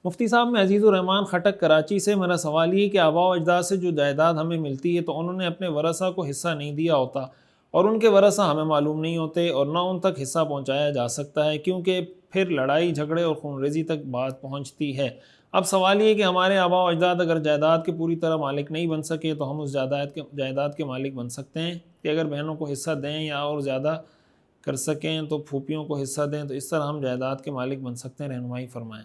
مفتی صاحب، میں عزیز الرحمان خٹک کراچی سے. میرا سوال یہ کہ آباء و اجداد سے جو جائیداد ہمیں ملتی ہے تو انہوں نے اپنے ورثہ کو حصہ نہیں دیا ہوتا اور ان کے ورثہ ہمیں معلوم نہیں ہوتے اور نہ ان تک حصہ پہنچایا جا سکتا ہے کیونکہ پھر لڑائی جھگڑے اور خون ریزی تک بات پہنچتی ہے. اب سوال یہ کہ ہمارے آباء و اجداد اگر جائیداد کے پوری طرح مالک نہیں بن سکے تو ہم اس جائیداد کے مالک بن سکتے ہیں کہ اگر بہنوں کو حصہ دیں یا اور زیادہ کر سکیں تو پھوپھیوں کو حصہ دیں تو اس طرح ہم جائیداد کے مالک بن سکتے ہیں؟ رہنمائی فرمائیں.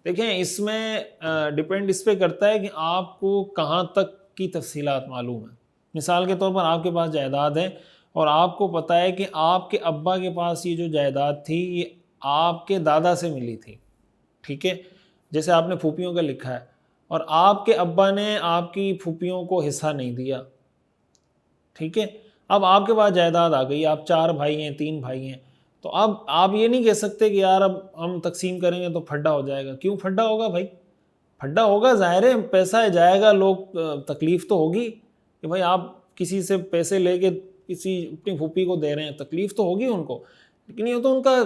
دیکھیں، اس میں ڈیپینڈ اس پہ کرتا ہے کہ آپ کو کہاں تک کی تفصیلات معلوم ہیں. مثال کے طور پر آپ کے پاس جائیداد ہے اور آپ کو پتہ ہے کہ آپ کے ابا کے پاس یہ جو جائیداد تھی یہ آپ کے دادا سے ملی تھی، ٹھیک ہے، جیسے آپ نے پھوپھیوں کا لکھا ہے، اور آپ کے ابا نے آپ کی پھوپھیوں کو حصہ نہیں دیا، ٹھیک ہے. اب آپ کے پاس جائیداد آ گئی، آپ 4 بھائی ہیں، 3 بھائی ہیں، تو اب آپ یہ نہیں کہہ سکتے کہ یار اب ہم تقسیم کریں گے تو پھڈا ہو جائے گا. کیوں پھڈا ہوگا بھائی؟ پھڈا ہوگا، ظاہر ہے پیسہ جائے گا، لوگ تکلیف تو ہوگی کہ بھائی آپ کسی سے پیسے لے کے کسی اپنی پھوپھی کو دے رہے ہیں، تکلیف تو ہوگی ان کو، لیکن یہ تو ان کا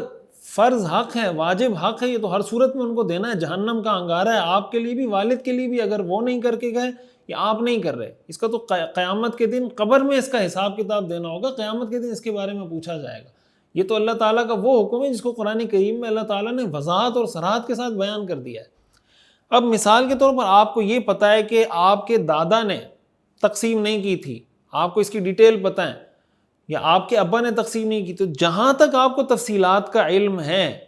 فرض حق ہے، واجب حق ہے، یہ تو ہر صورت میں ان کو دینا ہے. جہنم کا انگارہ ہے آپ کے لیے بھی، والد کے لیے بھی. اگر وہ نہیں کر کے گئے یا آپ نہیں کر رہے، اس کا تو قیامت کے دن قبر میں اس کا حساب کتاب دینا ہوگا. قیامت کے دن اس کے بارے میں پوچھا جائے گا. یہ تو اللہ تعالیٰ کا وہ حکم ہے جس کو قرآن کریم میں اللہ تعالیٰ نے وضاحت اور صراحت کے ساتھ بیان کر دیا ہے. اب مثال کے طور پر آپ کو یہ پتہ ہے کہ آپ کے دادا نے تقسیم نہیں کی تھی، آپ کو اس کی ڈیٹیل پتہ ہے، یا آپ کے ابا نے تقسیم نہیں کی، تو جہاں تک آپ کو تفصیلات کا علم ہے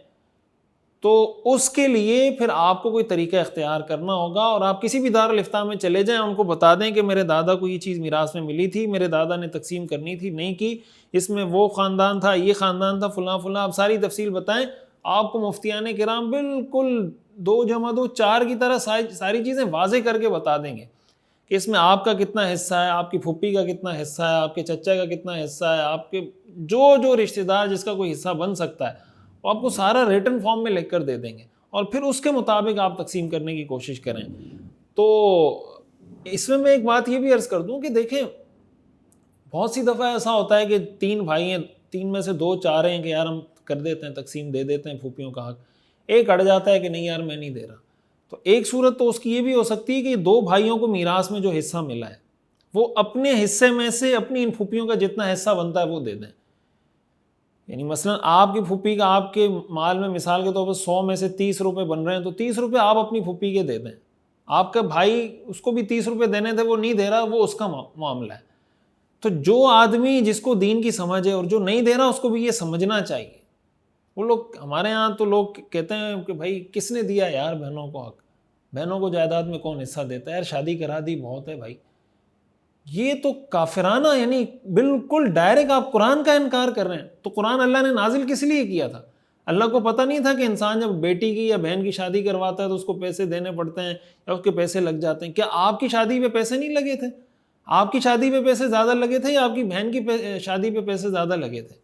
تو اس کے لیے پھر آپ کو کوئی طریقہ اختیار کرنا ہوگا، اور آپ کسی بھی دارالافتاء میں چلے جائیں، ان کو بتا دیں کہ میرے دادا کو یہ چیز میراث میں ملی تھی، میرے دادا نے تقسیم کرنی تھی، نہیں کی، اس میں وہ خاندان تھا، یہ خاندان تھا، فلاں فلاں، آپ ساری تفصیل بتائیں. آپ کو مفتیان کرام بالکل 2 + 2 4 کی طرح ساری چیزیں واضح کر کے بتا دیں گے کہ اس میں آپ کا کتنا حصہ ہے، آپ کی پھوپھی کا کتنا حصہ ہے، آپ کے چچا کا کتنا حصہ ہے، آپ کے جو رشتہ دار جس کا کوئی حصہ بن سکتا ہے، وہ آپ کو سارا ریٹن فارم میں لکھ کر دے دیں گے، اور پھر اس کے مطابق آپ تقسیم کرنے کی کوشش کریں. تو اس میں ایک بات یہ بھی عرض کر دوں کہ دیکھیں، بہت سی دفعہ ایسا ہوتا ہے کہ 3 بھائی ہیں، 3 میں سے 2 چاہ رہے ہیں کہ یار ہم کر دیتے ہیں، تقسیم دے دیتے ہیں پھوپھیوں کا حق، ایک اڑ جاتا ہے کہ نہیں یار میں نہیں دے رہا. تو ایک صورت تو اس کی یہ بھی ہو سکتی ہے کہ 2 بھائیوں کو میراث میں جو حصہ ملا ہے وہ اپنے حصے میں سے اپنی ان پھوپھیوں کا جتنا حصہ بنتا ہے وہ دے دیں. یعنی مثلا آپ کی پھوپھی کا آپ کے مال میں مثال کے طور پر 100 میں سے 30 روپے بن رہے ہیں تو 30 روپے آپ اپنی پھوپھی کے دے دیں. آپ کا بھائی اس کو بھی 30 روپے دینے تھے، وہ نہیں دے رہا، وہ اس کا معاملہ ہے. تو جو آدمی جس کو دین کی سمجھ ہے اور جو نہیں دے رہا اس کو بھی یہ سمجھنا چاہیے. وہ لوگ ہمارے ہاں تو لوگ کہتے ہیں کہ بھائی کس نے دیا یار بہنوں کو حق، بہنوں کو جائیداد میں کون حصہ دیتا ہے، یار شادی کرا دی بہت ہے بھائی. یہ تو کافرانہ، یعنی بالکل ڈائریکٹ آپ قرآن کا انکار کر رہے ہیں. تو قرآن اللہ نے نازل کس لیے کیا تھا؟ اللہ کو پتہ نہیں تھا کہ انسان جب بیٹی کی یا بہن کی شادی کرواتا ہے تو اس کو پیسے دینے پڑتے ہیں یا اس کے پیسے لگ جاتے ہیں؟ کیا آپ کی شادی پہ پیسے نہیں لگے تھے؟ آپ کی شادی پہ پیسے زیادہ لگے تھے یا آپ کی بہن کی شادی پہ پیسے زیادہ لگے تھے؟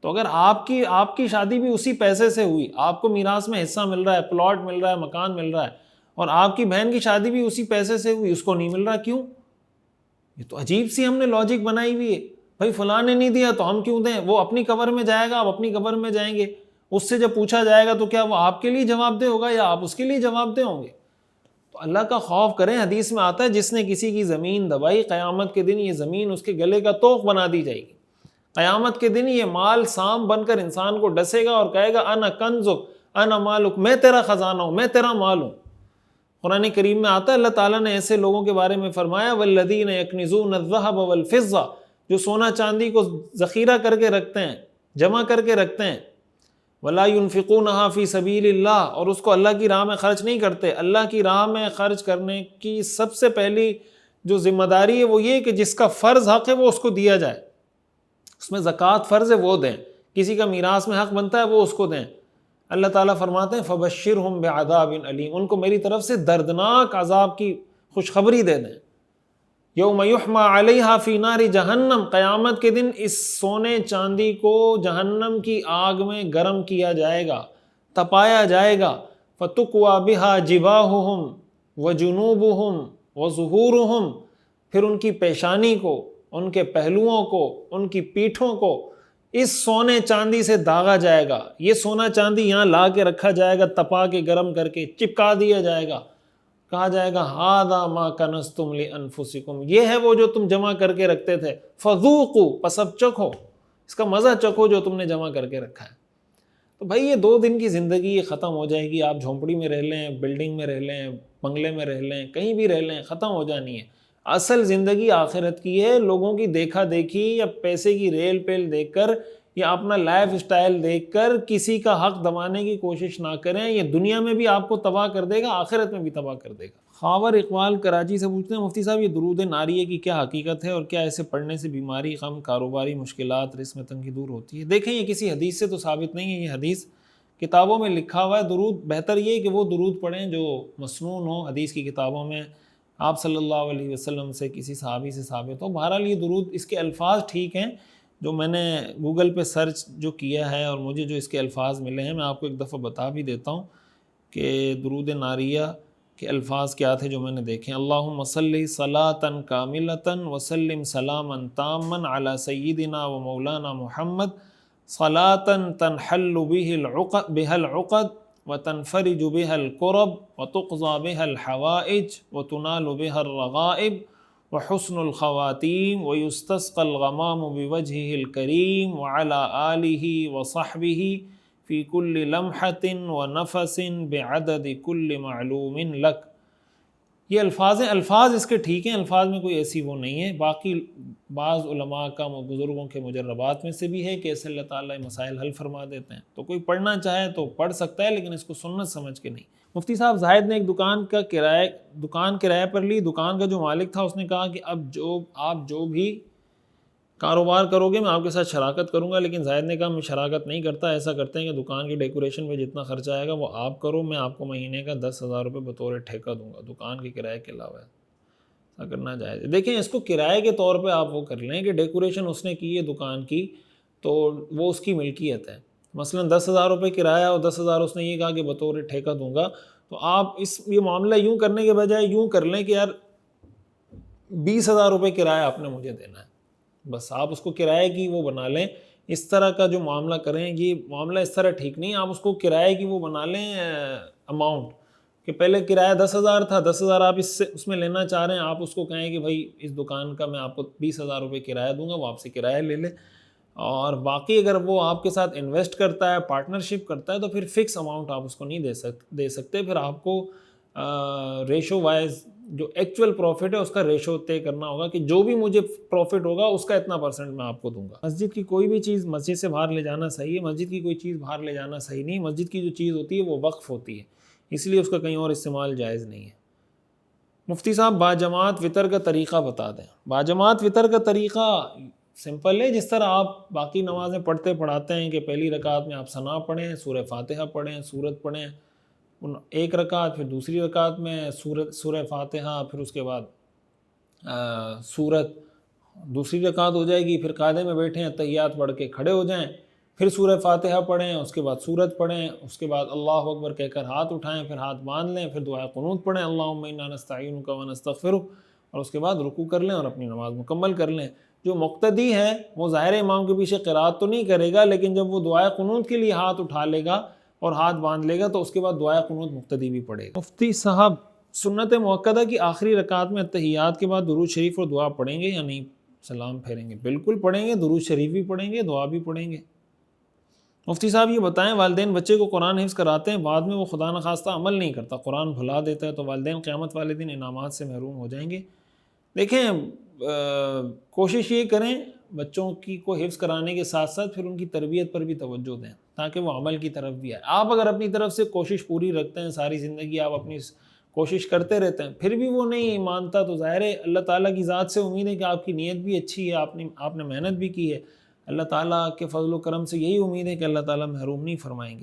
تو اگر آپ کی شادی بھی اسی پیسے سے ہوئی، آپ کو میراث میں حصہ مل رہا ہے، پلاٹ مل رہا ہے، مکان مل رہا ہے، اور آپ کی بہن کی شادی بھی اسی پیسے سے ہوئی، اس کو نہیں مل رہا، کیوں؟ یہ تو عجیب سی ہم نے لاجک بنائی ہوئی ہے. بھائی فلاں نے نہیں دیا تو ہم کیوں دیں؟ وہ اپنی قبر میں جائے گا، آپ اپنی قبر میں جائیں گے، اس سے جب پوچھا جائے گا تو کیا وہ آپ کے لیے جواب دہ ہوگا یا آپ اس کے لیے جواب دہ ہوں گے؟ تو اللہ کا خوف کریں. حدیث میں آتا ہے جس نے کسی کی زمین دبائی، قیامت کے دن یہ زمین اس کے گلے کا طوق بنا دی جائے گی. قیامت کے دن یہ مال سام بن کر انسان کو ڈسے گا اور کہے گا انا کنزک انا مالک، میں تیرا خزانہ ہوں، میں تیرا مال ہوں. قرآن کریم میں آتا ہے اللہ تعالیٰ نے ایسے لوگوں کے بارے میں فرمایا والذین یکنزون الذھب والفضہ، جو سونا چاندی کو ذخیرہ کر کے رکھتے ہیں، جمع کر کے رکھتے ہیں، ولا ينفقونها فی سبیل اللہ، اور اس کو اللہ کی راہ میں خرچ نہیں کرتے. اللہ کی راہ میں خرچ کرنے کی سب سے پہلی جو ذمہ داری ہے وہ یہ کہ جس کا فرض حق ہے وہ اس کو دیا جائے. اس میں زکوٰۃ فرض ہے وہ دیں، کسی کا میراث میں حق بنتا ہے وہ اس کو دیں. اللہ تعالیٰ فرماتے ہیں فبشرہم بعذاب علیم، ان کو میری طرف سے دردناک عذاب کی خوشخبری دے دیں. یوم یحمى علیہا فی نار جہنم، قیامت کے دن اس سونے چاندی کو جہنم کی آگ میں گرم کیا جائے گا، تپایا جائے گا. فتکوی بہا جباہہم وجنوبہم وظہورہم، پھر ان کی پیشانی کو، ان کے پہلوؤں کو، ان کی پیٹھوں کو اس سونے چاندی سے داغا جائے گا، یہ سونا چاندی یہاں لا کے رکھا جائے گا، تپا کے گرم کر کے چپکا دیا جائے گا، کہا جائے گا ھذا ما کنزتم لانفسکم، یہ ہے وہ جو تم جمع کر کے رکھتے تھے، فذوقوا، پس اب چکھو، اس کا مزہ چکھو جو تم نے جمع کر کے رکھا ہے۔ تو بھائی یہ 2 دن کی زندگی یہ ختم ہو جائے گی، آپ جھونپڑی میں رہ لیں، بلڈنگ میں رہ لیں، بنگلے میں رہ لیں، کہیں بھی رہ لیں، ختم ہو جانی ہے۔ اصل زندگی آخرت کی ہے۔ لوگوں کی دیکھا دیکھی یا پیسے کی ریل پیل دیکھ کر یا اپنا لائف اسٹائل دیکھ کر کسی کا حق دبانے کی کوشش نہ کریں، یہ دنیا میں بھی آپ کو تباہ کر دے گا، آخرت میں بھی تباہ کر دے گا۔ خاور اقبال کراچی سے پوچھتے ہیں مفتی صاحب یہ درود ناریہ کی کیا حقیقت ہے اور کیا اسے پڑھنے سے بیماری، غم، کاروباری مشکلات، رزق میں تنگی دور ہوتی ہے؟ دیکھیں یہ کسی حدیث سے تو ثابت نہیں ہے، یہ حدیث کتابوں میں لکھا ہوا ہے۔ درود بہتر یہ کہ وہ درود پڑھیں جو مسنون ہو، حدیث کی کتابوں میں آپ صلی اللہ علیہ وسلم سے کسی صحابی سے ثابت ہو۔ بہرحال یہ درود، اس کے الفاظ ٹھیک ہیں، جو میں نے گوگل پہ سرچ جو کیا ہے اور مجھے جو اس کے الفاظ ملے ہیں، میں آپ کو ایک دفعہ بتا بھی دیتا ہوں کہ درود ناریہ کے الفاظ کیا تھے جو میں نے دیکھے۔ اللہم صلی صلاۃ کاملۃ وسلم سلاما تاما علی سیدنا و مولانا محمد صلاۃ تنحل بها العقد وتنفرج بها الكرب وتقضى بها الحوائج وتنال بها الرغائب وحسن الخواتيم ويستسقى الغمام بوجهه الكريم وعلى آله وصحبه في كل لمحة ونفس بعدد كل معلوم لك۔ یہ الفاظ ہیں، الفاظ اس کے ٹھیک ہیں، الفاظ میں کوئی ایسی وہ نہیں ہے۔ باقی بعض علماء کا، بزرگوں کے مجربات میں سے بھی ہے کہ ایسے اللہ تعالیٰ مسائل حل فرما دیتے ہیں، تو کوئی پڑھنا چاہے تو پڑھ سکتا ہے، لیکن اس کو سنت سمجھ کے نہیں۔ مفتی صاحب زاہد نے ایک دکان کرایہ پر لی، دکان کا جو مالک تھا اس نے کہا کہ اب آپ جو بھی کاروبار کرو گے میں آپ کے ساتھ شراکت کروں گا، لیکن زاہد نے کہا میں شراکت نہیں کرتا، ایسا کرتے ہیں کہ دکان کی ڈیکوریشن میں جتنا خرچہ آئے گا وہ آپ کرو، میں آپ کو مہینے کا 10,000 روپے بطور ٹھیکہ دوں گا دکان کے کرائے کے علاوہ۔ ایسا کرنا جائز ہے۔ دیکھیں اس کو کرائے کے طور پہ آپ وہ کر لیں کہ ڈیکوریشن اس نے کی ہے دکان کی تو وہ اس کی ملکیت ہے، مثلا 10,000 روپے کرایہ اور 10,000 اس نے یہ کہا کہ بطور ٹھیکہ دوں گا، تو آپ یہ معاملہ یوں کرنے کے بجائے یوں کر لیں کہ یار 20,000 روپے کرایہ آپ نے مجھے دینا ہے، بس آپ اس کو کرائے کی وہ بنا لیں۔ اس طرح کا جو معاملہ کریں، یہ معاملہ اس طرح ٹھیک نہیں، آپ اس کو کرائے کی وہ بنا لیں اماؤنٹ، کہ پہلے کرایہ 10,000 تھا، 10,000 آپ اس میں لینا چاہ رہے ہیں، آپ اس کو کہیں کہ بھائی اس دکان کا میں آپ کو 20,000 روپے کرایہ دوں گا، وہ آپ سے کرایہ لے لے، اور باقی اگر وہ آپ کے ساتھ انویسٹ کرتا ہے، پارٹنرشپ کرتا ہے، تو پھر فکس اماؤنٹ آپ اس کو نہیں دے سکتے، پھر آپ کو ریشو وائز جو ایکچول پروفٹ ہے اس کا ریشو طے کرنا ہوگا کہ جو بھی مجھے پروفٹ ہوگا اس کا اتنا % میں آپ کو دوں گا۔ مسجد کی کوئی بھی چیز مسجد سے باہر لے جانا صحیح ہے، مسجد کی کوئی چیز باہر لے جانا صحیح نہیں، مسجد کی جو چیز ہوتی ہے وہ وقف ہوتی ہے، اس لیے اس کا کہیں اور استعمال جائز نہیں ہے۔ مفتی صاحب باجماعت وطر کا طریقہ بتا دیں۔ باجماعت وطر کا طریقہ سمپل ہے، جس طرح آپ باقی نمازیں پڑھاتے ہیں کہ پہلی رکعت میں آپ ثنا پڑھیں، سورہ فاتحہ پڑھیں، سورت پڑھیں، ایک رکعت، پھر دوسری رکعت میں سورہ فاتحہ، پھر اس کے بعد سورت، دوسری رکعت ہو جائے گی، پھر قاعدے میں بیٹھیں، تحیات پڑھ کے کھڑے ہو جائیں، پھر سورہ فاتحہ پڑھیں، اس کے بعد سورت پڑھیں، اس کے بعد اللہ اکبر کہہ کر ہاتھ اٹھائیں، پھر ہاتھ باندھ لیں، پھر دعائے قنوت پڑھیں اللہم انا نستعینک ونستغفرک، اور اس کے بعد رکوع کر لیں اور اپنی نماز مکمل کر لیں۔ جو مقتدی ہے وہ ظاہر امام کے پیچھے قرات تو نہیں کرے گا، لیکن جب وہ دعائے قنوت کے لیے ہاتھ اٹھا لے گا اور ہاتھ باندھ لے گا تو اس کے بعد دعائے قنوت مقتدی بھی پڑھے گا۔ مفتی صاحب سنت موقدہ کی آخری رکعت میں تحیات کے بعد درود شریف اور دعا پڑھیں گے یا نہیں؟ سلام پھیریں گے؟ بالکل پڑھیں گے، درود شریف بھی پڑھیں گے، دعا بھی پڑھیں گے۔ مفتی صاحب یہ بتائیں والدین بچے کو قرآن حفظ کراتے ہیں، بعد میں وہ خدا نخواستہ عمل نہیں کرتا، قرآن بھلا دیتا ہے، تو والدین قیامت والے دن انعامات سے محروم ہو جائیں گے؟ دیکھیں کوشش یہ کریں بچوں کو حفظ کرانے کے ساتھ ساتھ پھر ان کی تربیت پر بھی توجہ دیں تاکہ وہ عمل کی طرف بھی آئے۔ آپ اگر اپنی طرف سے کوشش پوری رکھتے ہیں، ساری زندگی آپ اپنی کوشش کرتے رہتے ہیں، پھر بھی وہ نہیں مانتا، تو ظاہر ہے اللہ تعالیٰ کی ذات سے امید ہے کہ آپ کی نیت بھی اچھی ہے، آپ نے محنت بھی کی ہے، اللہ تعالیٰ کے فضل و کرم سے یہی امید ہے کہ اللہ تعالیٰ محروم نہیں فرمائیں گے۔